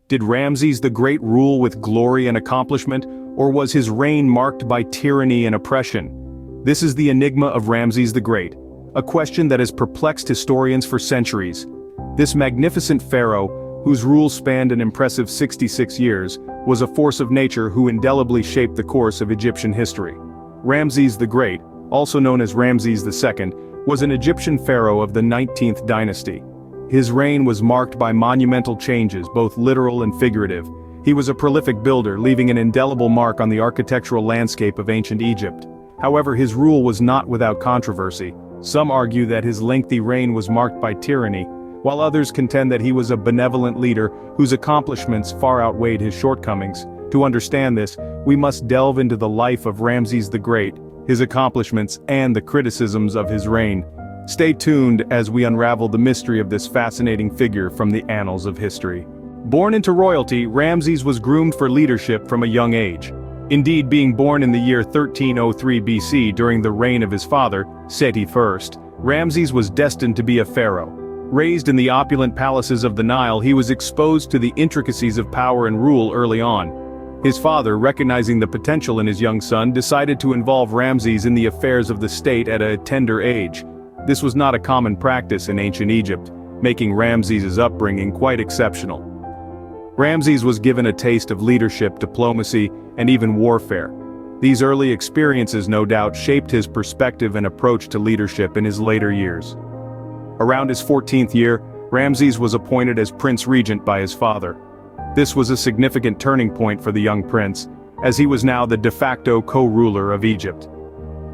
Did Ramses the Great rule with glory and accomplishment, or was his reign marked by tyranny and oppression? This is the enigma of Ramses the Great, a question that has perplexed historians for centuries. This magnificent pharaoh, whose rule spanned an impressive 66 years, was a force of nature who indelibly shaped the course of Egyptian history. Ramses the Great, also known as Ramses II, was an Egyptian pharaoh of the 19th dynasty. His reign was marked by monumental changes, both literal and figurative. He was a prolific builder, leaving an indelible mark on the architectural landscape of ancient Egypt. However, his rule was not without controversy. Some argue that his lengthy reign was marked by tyranny, while others contend that he was a benevolent leader whose accomplishments far outweighed his shortcomings. To understand this, we must delve into the life of Ramses the Great, his accomplishments, and the criticisms of his reign. Stay tuned as we unravel the mystery of this fascinating figure from the annals of history. Born into royalty, Ramses was groomed for leadership from a young age. Indeed, being born in the year 1303 BC during the reign of his father, Seti I, Ramses was destined to be a pharaoh. Raised in the opulent palaces of the Nile, he was exposed to the intricacies of power and rule early on. His father, recognizing the potential in his young son, decided to involve Ramses in the affairs of the state at a tender age. This was not a common practice in ancient Egypt, making Ramses' upbringing quite exceptional. Ramses was given a taste of leadership, diplomacy, and even warfare. These early experiences no doubt shaped his perspective and approach to leadership in his later years. Around his 14th year, Ramses was appointed as Prince Regent by his father. This was a significant turning point for the young prince, as he was now the de facto co-ruler of Egypt.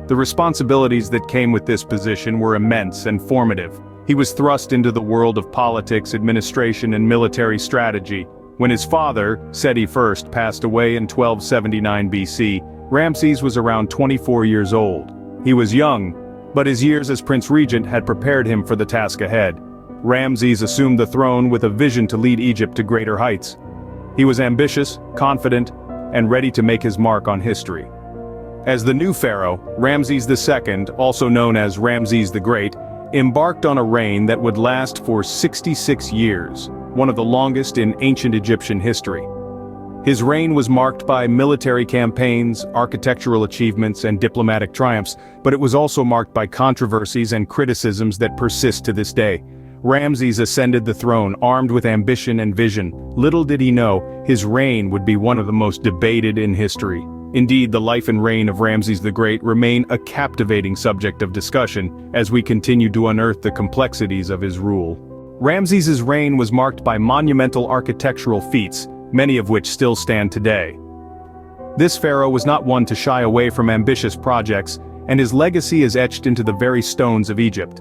The responsibilities that came with this position were immense and formative. He was thrust into the world of politics, administration, and military strategy. When his father, Seti I, passed away in 1279 BC, Ramses was around 24 years old. He was young, but his years as Prince Regent had prepared him for the task ahead. Ramses assumed the throne with a vision to lead Egypt to greater heights. He was ambitious, confident, and ready to make his mark on history. As the new pharaoh, Ramses II, also known as Ramses the Great, embarked on a reign that would last for 66 years, one of the longest in ancient Egyptian history. His reign was marked by military campaigns, architectural achievements, and diplomatic triumphs, but it was also marked by controversies and criticisms that persist to this day. Ramses ascended the throne armed with ambition and vision. Little did he know, his reign would be one of the most debated in history. Indeed, the life and reign of Ramses the Great remain a captivating subject of discussion as we continue to unearth the complexities of his rule. Ramses' reign was marked by monumental architectural feats, many of which still stand today. This pharaoh was not one to shy away from ambitious projects, and his legacy is etched into the very stones of Egypt.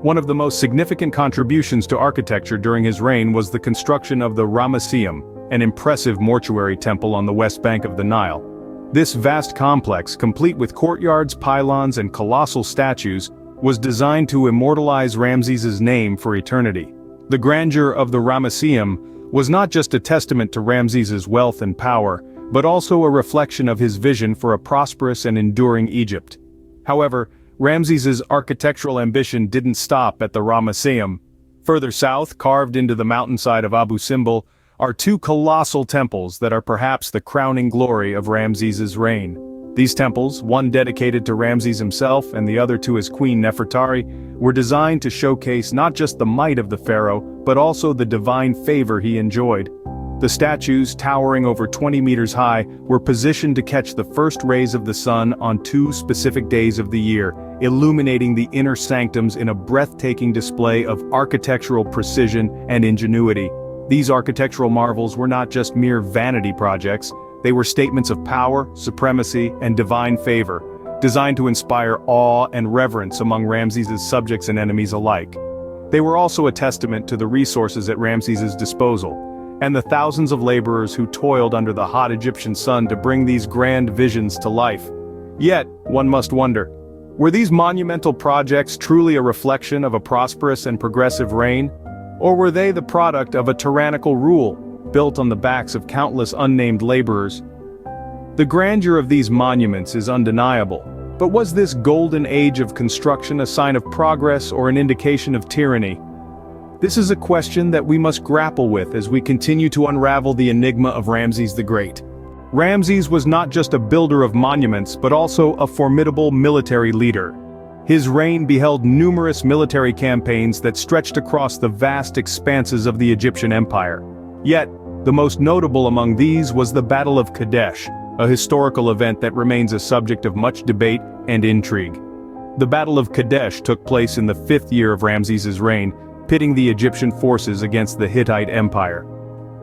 One of the most significant contributions to architecture during his reign was the construction of the Ramesseum, an impressive mortuary temple on the west bank of the Nile. This vast complex, complete with courtyards, pylons, and colossal statues, was designed to immortalize Ramses' name for eternity. The grandeur of the Ramesseum was not just a testament to Ramses' wealth and power, but also a reflection of his vision for a prosperous and enduring Egypt. However, Ramses' architectural ambition didn't stop at the Ramesseum. Further south, carved into the mountainside of Abu Simbel, are two colossal temples that are perhaps the crowning glory of Ramses' reign. These temples, one dedicated to Ramses himself and the other to his queen Nefertari, were designed to showcase not just the might of the pharaoh, but also the divine favor he enjoyed. The statues, towering over 20 meters high, were positioned to catch the first rays of the sun on two specific days of the year, illuminating the inner sanctums in a breathtaking display of architectural precision and ingenuity. These architectural marvels were not just mere vanity projects, they were statements of power, supremacy, and divine favor, designed to inspire awe and reverence among Ramses' subjects and enemies alike. They were also a testament to the resources at Ramses' disposal, and the thousands of laborers who toiled under the hot Egyptian sun to bring these grand visions to life. Yet, one must wonder, were these monumental projects truly a reflection of a prosperous and progressive reign? Or were they the product of a tyrannical rule, built on the backs of countless unnamed laborers? The grandeur of these monuments is undeniable, but was this golden age of construction a sign of progress or an indication of tyranny? This is a question that we must grapple with as we continue to unravel the enigma of Ramses the Great. Ramses was not just a builder of monuments but also a formidable military leader. His reign beheld numerous military campaigns that stretched across the vast expanses of the Egyptian Empire. Yet, the most notable among these was the Battle of Kadesh, a historical event that remains a subject of much debate and intrigue. The Battle of Kadesh took place in the 5th year of Ramses's reign, pitting the Egyptian forces against the Hittite Empire.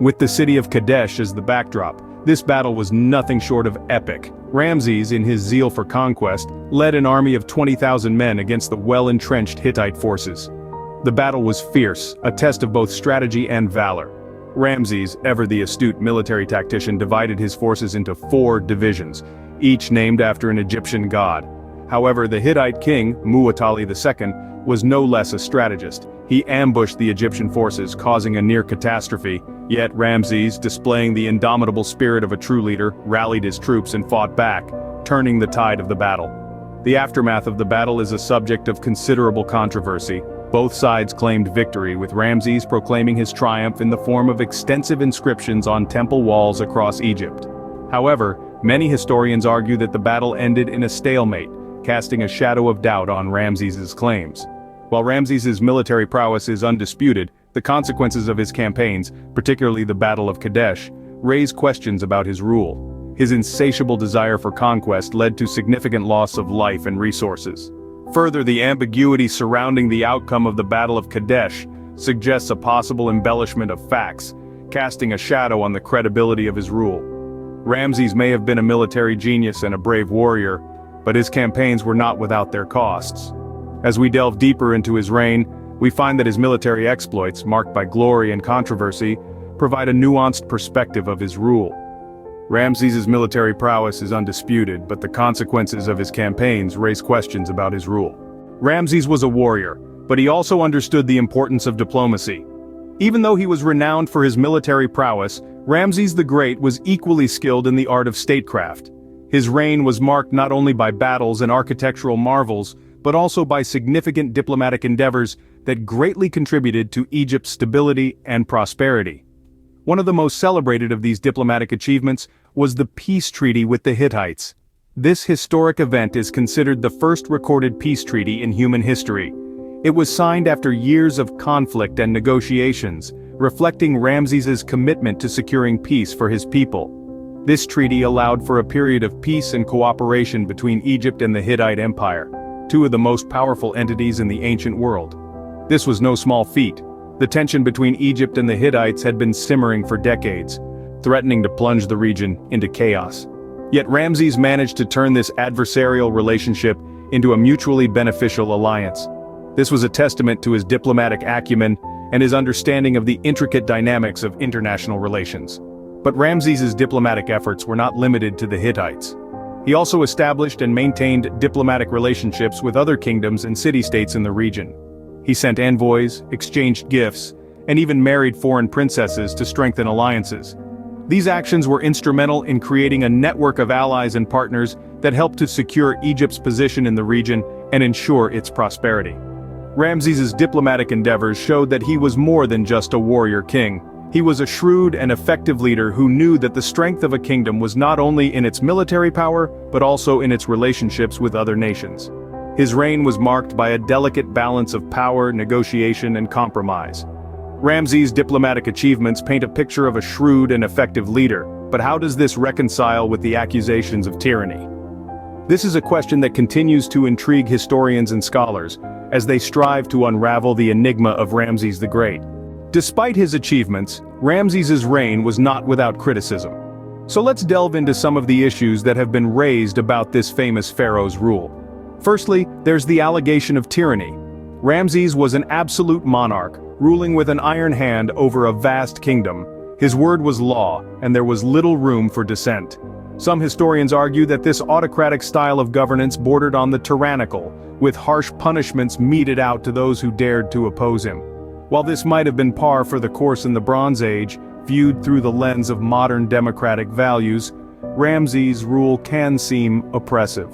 With the city of Kadesh as the backdrop, this battle was nothing short of epic. Ramses, in his zeal for conquest, led an army of 20,000 men against the well-entrenched Hittite forces. The battle was fierce, a test of both strategy and valor. Ramses, ever the astute military tactician, divided his forces into 4 divisions, each named after an Egyptian god. However, the Hittite king, Muwatalli II, was no less a strategist. He ambushed the Egyptian forces, causing a near catastrophe. Yet Ramses, displaying the indomitable spirit of a true leader, rallied his troops and fought back, turning the tide of the battle. The aftermath of the battle is a subject of considerable controversy. Both sides claimed victory, with Ramses proclaiming his triumph in the form of extensive inscriptions on temple walls across Egypt. However, many historians argue that the battle ended in a stalemate, casting a shadow of doubt on Ramses's claims. While Ramses's military prowess is undisputed, the consequences of his campaigns, particularly the Battle of Kadesh, raise questions about his rule. His insatiable desire for conquest led to significant loss of life and resources. Further, the ambiguity surrounding the outcome of the Battle of Kadesh suggests a possible embellishment of facts, casting a shadow on the credibility of his rule. Ramses may have been a military genius and a brave warrior, but his campaigns were not without their costs. As we delve deeper into his reign, we find that his military exploits, marked by glory and controversy, provide a nuanced perspective of his rule. Ramses's military prowess is undisputed, but the consequences of his campaigns raise questions about his rule. Ramses was a warrior, but he also understood the importance of diplomacy. Even though he was renowned for his military prowess, Ramses the Great was equally skilled in the art of statecraft. His reign was marked not only by battles and architectural marvels, but also by significant diplomatic endeavors that greatly contributed to Egypt's stability and prosperity. One of the most celebrated of these diplomatic achievements was the peace treaty with the Hittites. This historic event is considered the first recorded peace treaty in human history. It was signed after years of conflict and negotiations, reflecting Ramses's commitment to securing peace for his people. This treaty allowed for a period of peace and cooperation between Egypt and the Hittite Empire, two of the most powerful entities in the ancient world. This was no small feat. The tension between Egypt and the Hittites had been simmering for decades, threatening to plunge the region into chaos. Yet Ramses managed to turn this adversarial relationship into a mutually beneficial alliance. This was a testament to his diplomatic acumen and his understanding of the intricate dynamics of international relations. But Ramses's diplomatic efforts were not limited to the Hittites. He also established and maintained diplomatic relationships with other kingdoms and city-states in the region. He sent envoys, exchanged gifts, and even married foreign princesses to strengthen alliances. These actions were instrumental in creating a network of allies and partners that helped to secure Egypt's position in the region and ensure its prosperity. Ramses's diplomatic endeavors showed that he was more than just a warrior king. He was a shrewd and effective leader who knew that the strength of a kingdom was not only in its military power, but also in its relationships with other nations. His reign was marked by a delicate balance of power, negotiation, and compromise. Ramses' diplomatic achievements paint a picture of a shrewd and effective leader, but how does this reconcile with the accusations of tyranny? This is a question that continues to intrigue historians and scholars, as they strive to unravel the enigma of Ramses the Great. Despite his achievements, Ramses's reign was not without criticism. So let's delve into some of the issues that have been raised about this famous pharaoh's rule. Firstly, there's the allegation of tyranny. Ramses was an absolute monarch, ruling with an iron hand over a vast kingdom. His word was law, and there was little room for dissent. Some historians argue that this autocratic style of governance bordered on the tyrannical, with harsh punishments meted out to those who dared to oppose him. While this might have been par for the course in the Bronze Age, viewed through the lens of modern democratic values, Ramses' rule can seem oppressive.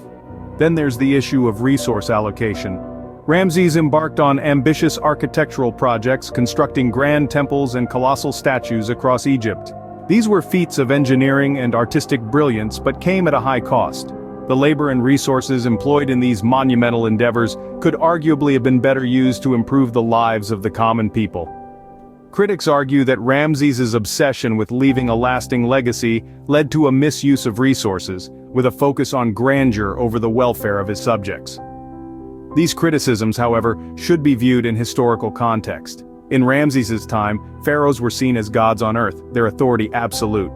Then there's the issue of resource allocation. Ramses embarked on ambitious architectural projects, constructing grand temples and colossal statues across Egypt. These were feats of engineering and artistic brilliance but came at a high cost. The labor and resources employed in these monumental endeavors could arguably have been better used to improve the lives of the common people. Critics argue that Ramses's obsession with leaving a lasting legacy led to a misuse of resources, with a focus on grandeur over the welfare of his subjects. These criticisms, however, should be viewed in historical context. In Ramses's time, pharaohs were seen as gods on earth, their authority absolute.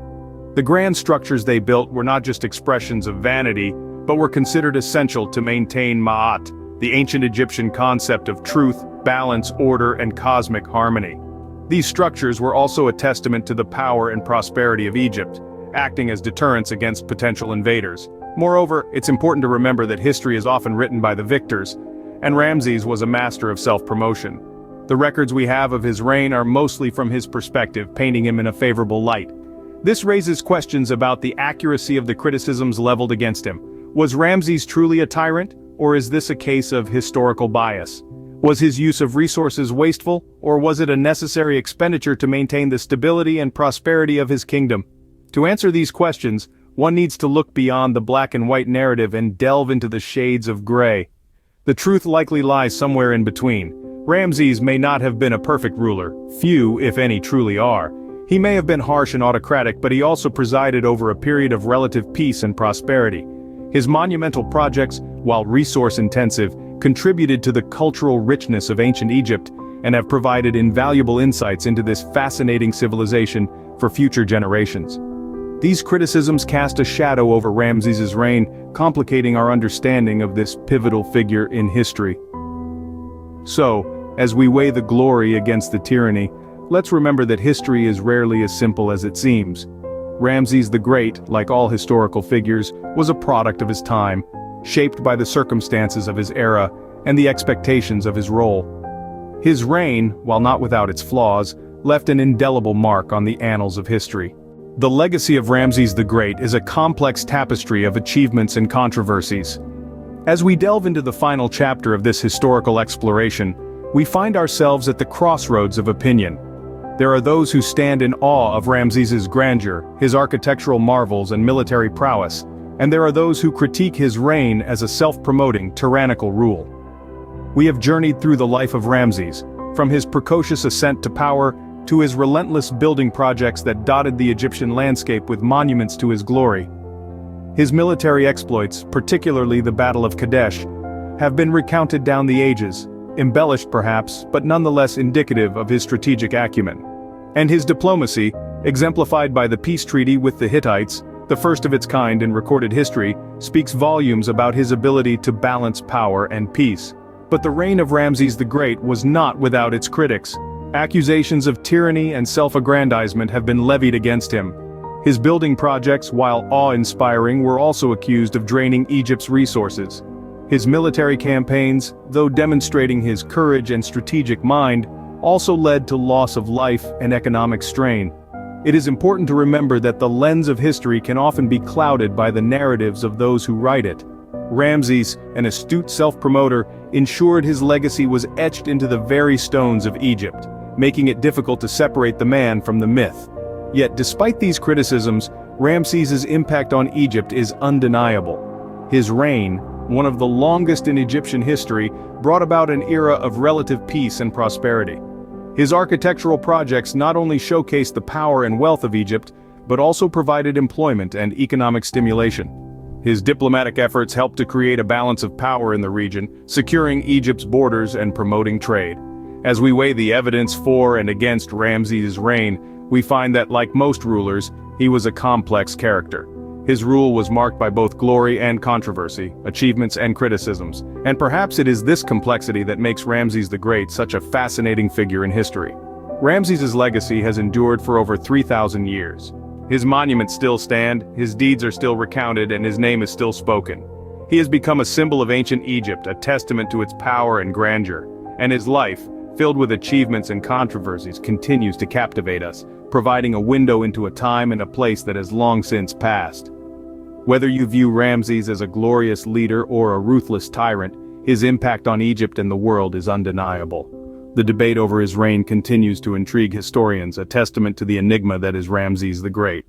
The grand structures they built were not just expressions of vanity, but were considered essential to maintain Ma'at, the ancient Egyptian concept of truth, balance, order, and cosmic harmony. These structures were also a testament to the power and prosperity of Egypt, acting as deterrents against potential invaders. Moreover, it's important to remember that history is often written by the victors, and Ramses was a master of self-promotion. The records we have of his reign are mostly from his perspective, painting him in a favorable light. This raises questions about the accuracy of the criticisms leveled against him. Was Ramses truly a tyrant, or is this a case of historical bias? Was his use of resources wasteful, or was it a necessary expenditure to maintain the stability and prosperity of his kingdom? To answer these questions, one needs to look beyond the black and white narrative and delve into the shades of gray. The truth likely lies somewhere in between. Ramses may not have been a perfect ruler, few, if any, truly are. He may have been harsh and autocratic, but he also presided over a period of relative peace and prosperity. His monumental projects, while resource-intensive, contributed to the cultural richness of ancient Egypt and have provided invaluable insights into this fascinating civilization for future generations. These criticisms cast a shadow over Ramses's reign, complicating our understanding of this pivotal figure in history. So, as we weigh the glory against the tyranny, let's remember that history is rarely as simple as it seems. Ramses the Great, like all historical figures, was a product of his time, shaped by the circumstances of his era and the expectations of his role. His reign, while not without its flaws, left an indelible mark on the annals of history. The legacy of Ramses the Great is a complex tapestry of achievements and controversies. As we delve into the final chapter of this historical exploration, we find ourselves at the crossroads of opinion. There are those who stand in awe of Ramses's grandeur, his architectural marvels and military prowess, and there are those who critique his reign as a self-promoting, tyrannical rule. We have journeyed through the life of Ramses, from his precocious ascent to power to his relentless building projects that dotted the Egyptian landscape with monuments to his glory. His military exploits, particularly the Battle of Kadesh, have been recounted down the ages, embellished perhaps, but nonetheless indicative of his strategic acumen. And his diplomacy, exemplified by the peace treaty with the Hittites, the first of its kind in recorded history, speaks volumes about his ability to balance power and peace. But the reign of Ramses the Great was not without its critics. Accusations of tyranny and self-aggrandizement have been levied against him. His building projects, while awe-inspiring, were also accused of draining Egypt's resources. His military campaigns, though demonstrating his courage and strategic mind, also led to loss of life and economic strain. It is important to remember that the lens of history can often be clouded by the narratives of those who write it. Ramses, an astute self-promoter, ensured his legacy was etched into the very stones of Egypt, making it difficult to separate the man from the myth. Yet despite these criticisms, Ramses's impact on Egypt is undeniable. His reign, one of the longest in Egyptian history, brought about an era of relative peace and prosperity. His architectural projects not only showcased the power and wealth of Egypt, but also provided employment and economic stimulation. His diplomatic efforts helped to create a balance of power in the region, securing Egypt's borders and promoting trade. As we weigh the evidence for and against Ramses' reign, we find that, like most rulers, he was a complex character. His rule was marked by both glory and controversy, achievements and criticisms, and perhaps it is this complexity that makes Ramses the Great such a fascinating figure in history. Ramses's legacy has endured for over 3,000 years. His monuments still stand, his deeds are still recounted, and his name is still spoken. He has become a symbol of ancient Egypt, a testament to its power and grandeur, and his life, filled with achievements and controversies, continues to captivate us, providing a window into a time and a place that has long since passed. Whether you view Ramses as a glorious leader or a ruthless tyrant, his impact on Egypt and the world is undeniable. The debate over his reign continues to intrigue historians, a testament to the enigma that is Ramses the Great.